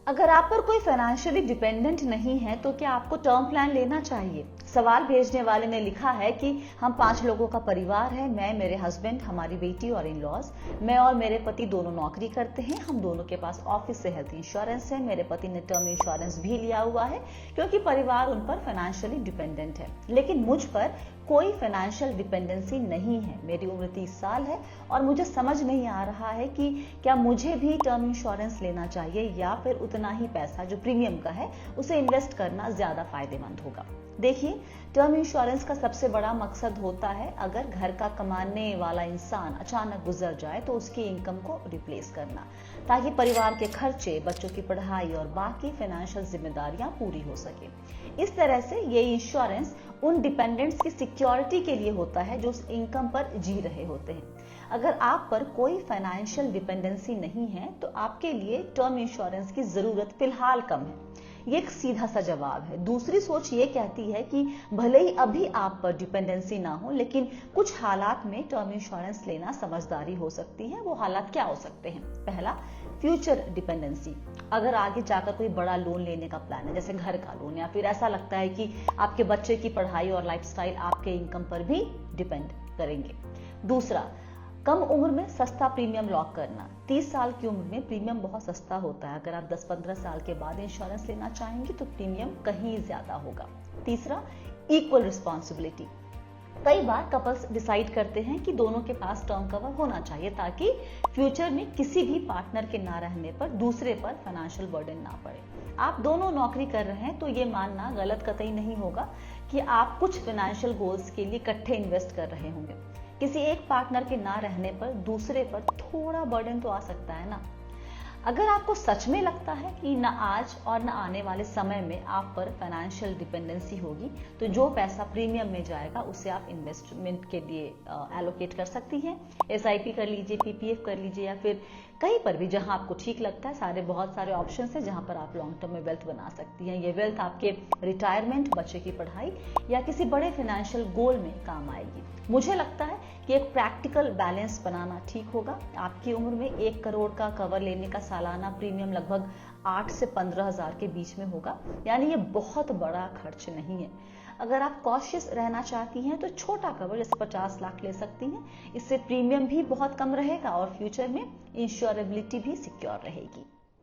अगर आप पर कोई फाइनेंशियली डिपेंडेंट नहीं है तो क्या आपको टर्म प्लान लेना चाहिए? सवाल भेजने वाले ने लिखा है कि हम 5 लोगों का परिवार है, मैं, मेरे हस्बैंड, हमारी बेटी और इन लॉज। मैं और मेरे पति दोनों नौकरी करते हैं, हम दोनों के पास ऑफिस से हेल्थ इंश्योरेंस है, मेरे पति ने टर्म इंश्योरेंस भी लिया हुआ है क्योंकि परिवार उन पर फाइनेंशियली डिपेंडेंट है। लेकिन मुझ पर कोई फाइनेंशियल डिपेंडेंसी नहीं है, मेरी उम्र 30 साल है और मुझे समझ नहीं आ रहा है कि क्या मुझे भी टर्म इंश्योरेंस लेना चाहिए या फिर उतना ही पैसा जो प्रीमियम का है उसे इन्वेस्ट करना ज्यादा फायदेमंद होगा। देखिए, टर्म इंश्योरेंस का सबसे बड़ा मकसद होता है अगर घर का कमाने वाला इंसान अचानक गुजर जाए तो उसकी इनकम को रिप्लेस करना, ताकि परिवार के खर्चे, बच्चों की पढ़ाई और बाकी फाइनेंशियल जिम्मेदारियां पूरी हो सके। इस तरह से ये इंश्योरेंस उन डिपेंडेंट्स की सिक्योरिटी के लिए होता है जो उस इनकम पर जी रहे होते हैं। अगर आप पर कोई फाइनेंशियल डिपेंडेंसी नहीं है तो आपके लिए टर्म इंश्योरेंस की जरूरत फिलहाल कम है। ये एक सीधा सा जवाब है। दूसरी सोच ये कहती है कि भले ही अभी आप पर डिपेंडेंसी ना हो, लेकिन कुछ हालात में टर्म इंश्योरेंस लेना समझदारी हो सकती है। वो हालात क्या हो सकते हैं? पहला, फ्यूचर डिपेंडेंसी। अगर आगे जाकर कोई बड़ा लोन लेने का प्लान है, जैसे घर का लोन, या फिर ऐसा लगता है कि आपके बच्चे की पढ़ाई और लाइफस्टाइल आपके इनकम पर भी डिपेंड करेंगे। दूसरा, कम उम्र में सस्ता प्रीमियम लॉक करना। 30 साल की उम्र में प्रीमियम बहुत सस्ता होता है। अगर आप 10-15 साल के बाद इंश्योरेंस लेना चाहेंगे तो प्रीमियम कहीं ज्यादा होगा। तीसरा, इक्वल रिस्पॉन्सिबिलिटी। कई बार कपल्स डिसाइड करते हैं कि दोनों के पास टर्म कवर होना चाहिए ताकि फ्यूचर में किसी भी पार्टनर के ना रहने पर दूसरे पर फाइनेंशियल बर्डन ना पड़े। आप दोनों नौकरी कर रहे हैं तो ये मानना गलत कतई नहीं होगा कि आप कुछ फाइनेंशियल गोल्स के लिए इकट्ठे इन्वेस्ट कर रहे होंगे। किसी एक पार्टनर के ना रहने पर दूसरे पर थोड़ा बर्डन तो आ सकता है ना। अगर आपको सच में लगता है कि न आज और न आने वाले समय में आप पर फाइनेंशियल डिपेंडेंसी होगी तो जो पैसा प्रीमियम में जाएगा उसे आप इन्वेस्टमेंट के लिए एलोकेट कर सकती हैं। एसआईपी कर लीजिए, पीपीएफ कर लीजिए, या फिर कहीं पर भी जहां आपको ठीक लगता है। बहुत सारे ऑप्शन है जहां पर आप लॉन्ग टर्म में वेल्थ बना सकती हैं। ये वेल्थ आपके रिटायरमेंट, बच्चे की पढ़ाई या किसी बड़े फाइनेंशियल गोल में काम आएगी। मुझे लगता है कि एक प्रैक्टिकल बैलेंस बनाना ठीक होगा। आपकी उम्र में 1 करोड़ का कवर लेने का सालाना प्रीमियम लगभग 8 से 15 हजार के बीच में होगा, यानी ये बहुत बड़ा खर्च नहीं है। अगर आप कॉशियस रहना चाहती हैं तो छोटा कवर जैसे 50 लाख ले सकती हैं। इससे प्रीमियम भी बहुत कम रहेगा और फ्यूचर में इंश्योरेबिलिटी भी सिक्योर रहेगी।